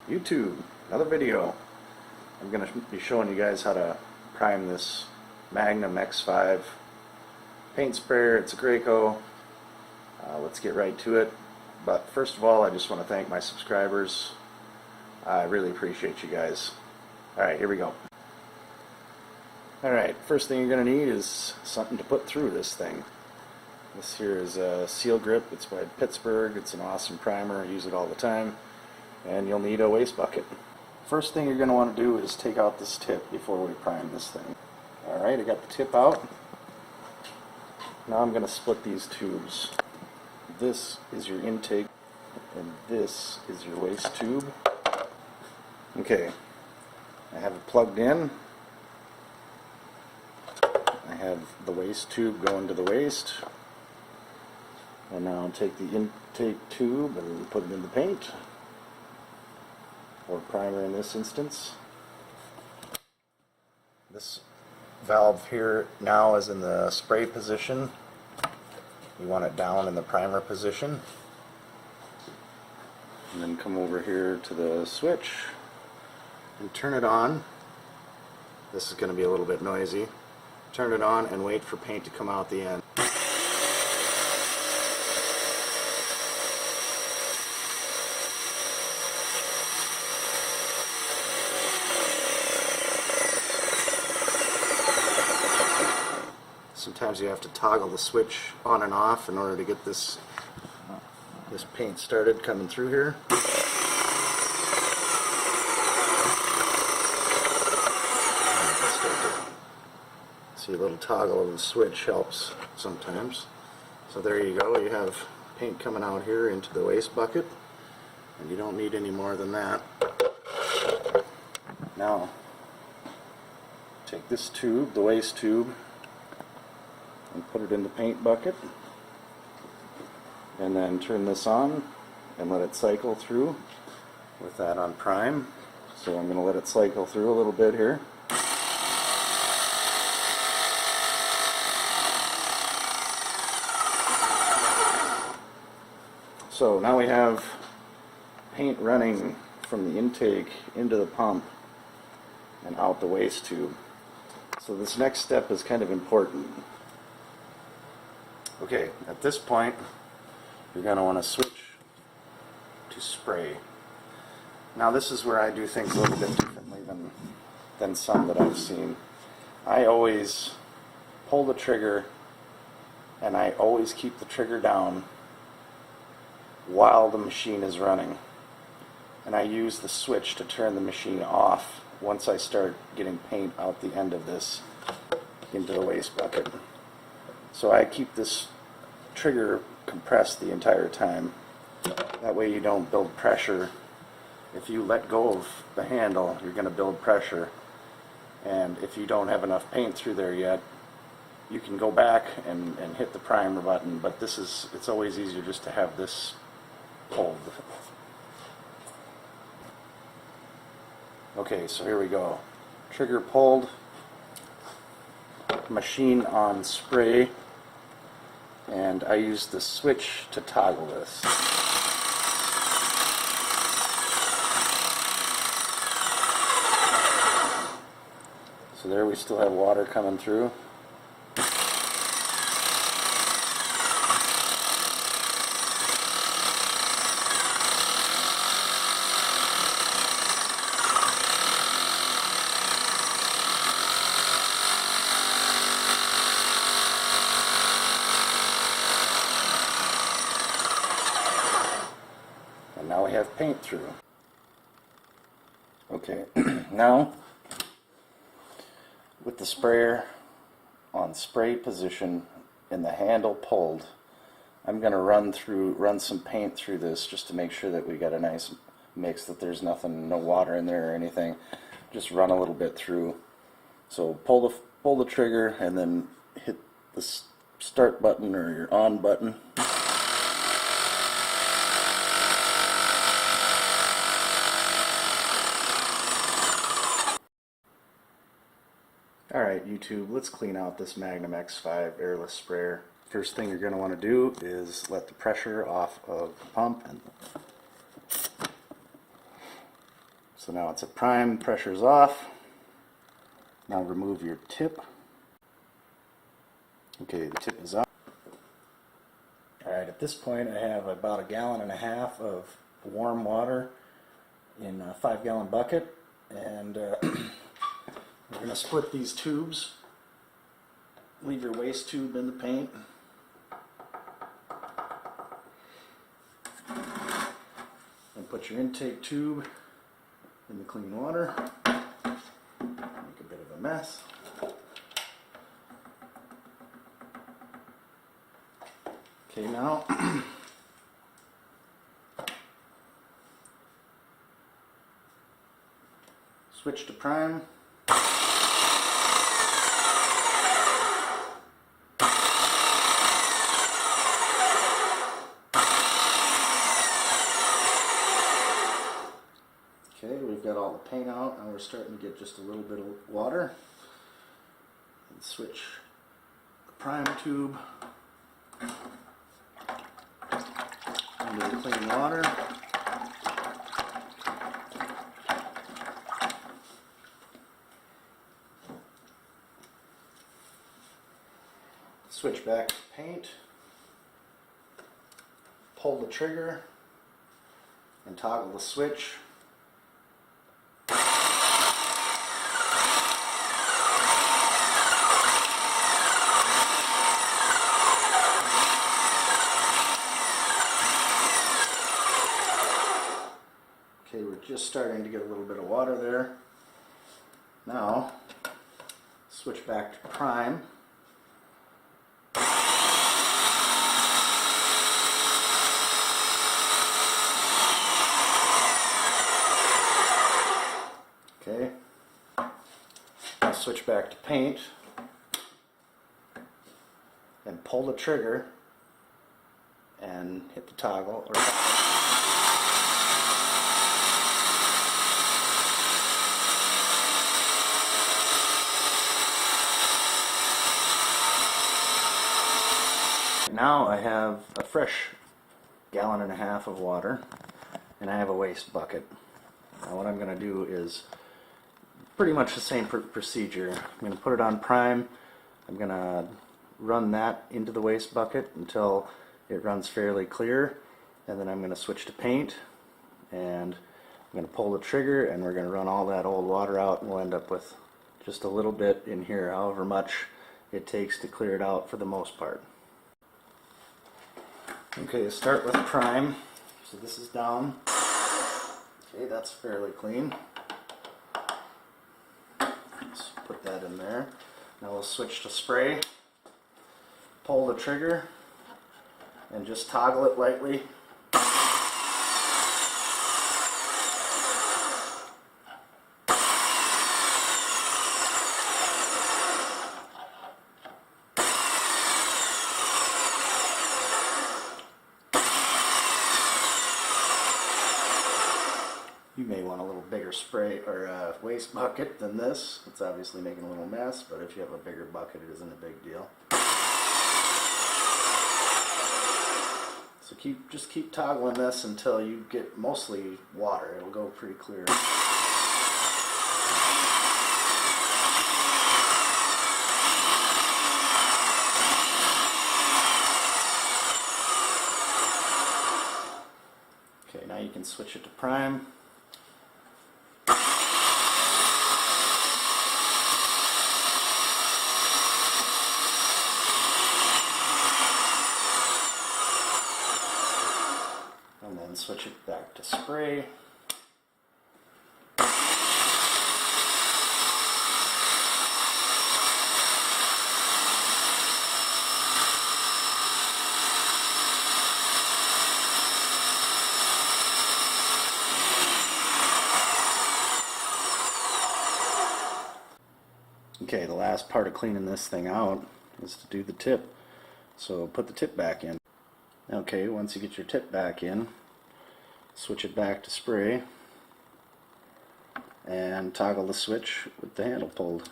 YouTube, another video. I'm going to be showing you guys how to prime this Magnum X5 paint sprayer. It's a Graco. Let's get right to it. But first of all, I just want to thank my subscribers. I really appreciate you guys. Alright, here we go. Alright, first thing you're going to need is something to put through this thing. This here is a Seal Grip. It's by Pittsburgh. It's an awesome primer. I use it all the time. And you'll need a waste bucket. First thing you're going to want to do is take out this tip before we prime this thing. Alright, I got the tip out. Now I'm going to split these tubes. This is your intake and this is your waste tube. Okay, I have it plugged in. I have the waste tube going to the waste. And now I'll take the intake tube and put it in the paint, or primer in this instance. This valve here now is in the spray position. You want it down in the primer position. And then come over here to the switch and turn it on. This is going to be a little bit noisy. Turn it on and wait for paint to come out the end. Sometimes you have to toggle the switch on and off in order to get this paint started coming through here. See, a little toggle of the switch helps sometimes. So there you go, you have paint coming out here into the waste bucket, and you don't need any more than that. Now, take this tube, the waste tube, and put it in the paint bucket, and then turn this on and let it cycle through with that on prime. So I'm going to let it cycle through a little bit here. So now we have paint running from the intake into the pump and out the waste tube. So this next step is kind of important. Okay, at this point you're going to want to switch to spray. Now this is where I do things a little bit differently than some that I've seen. I always pull the trigger and I always keep the trigger down while the machine is running. And I use the switch to turn the machine off once I start getting paint out the end of this into the waste bucket. So I keep this trigger compressed the entire time. That way you don't build pressure. If you let go of the handle, you're going to build pressure. And if you don't have enough paint through there yet, you can go back and hit the primer button, but it's always easier just to have this pulled. Okay, so here we go. Trigger pulled, machine on spray, and I use the switch to toggle this. So there we still have water coming through. Now we have paint through. Okay, now with the sprayer on spray position and the handle pulled, I'm going to run some paint through this just to make sure that we got a nice mix, that there's no water in there or anything. Just run a little bit through. So pull the trigger and then hit the start button or your on button. Alright YouTube, let's clean out this Magnum X5 airless sprayer. First thing you're going to want to do is let the pressure off of the pump and So now it's at prime, pressure's off. Now remove your tip. Okay, the tip is off. Alright, at this point I have about 1.5 gallons of warm water in a 5-gallon bucket, and we're going to split these tubes. Leave your waste tube in the paint. And put your intake tube in the clean water. Make a bit of a mess. Okay, now switch to prime. Okay, we've got all the paint out, and we're starting to get just a little bit of water. And switch the prime tube into the clean water. Switch back to paint. Pull the trigger and toggle the switch. Okay, we're just starting to get a little bit of water there. Now, switch back to prime. Okay, now switch back to paint and pull the trigger and hit the toggle. Now I have a fresh 1.5 gallons of water, and I have a waste bucket. Now what I'm going to do is pretty much the same procedure. I'm going to put it on prime. I'm going to run that into the waste bucket until it runs fairly clear, and then I'm going to switch to paint, and I'm going to pull the trigger, and we're going to run all that old water out, and we'll end up with just a little bit in here, however much it takes to clear it out for the most part. Okay, start with prime. So this is down. Okay, that's fairly clean. Let's put that in there. Now we'll switch to spray. Pull the trigger and just toggle it lightly. You may want a little bigger spray or waste bucket than this. It's obviously making a little mess, but if you have a bigger bucket, it isn't a big deal. So just keep toggling this until you get mostly water. It'll go pretty clear. Okay, now you can switch it to prime. And then switch it back to spray. Okay, the last part of cleaning this thing out is to do the tip. So put the tip back in. Okay, once you get your tip back in, switch it back to spray and toggle the switch with the handle pulled.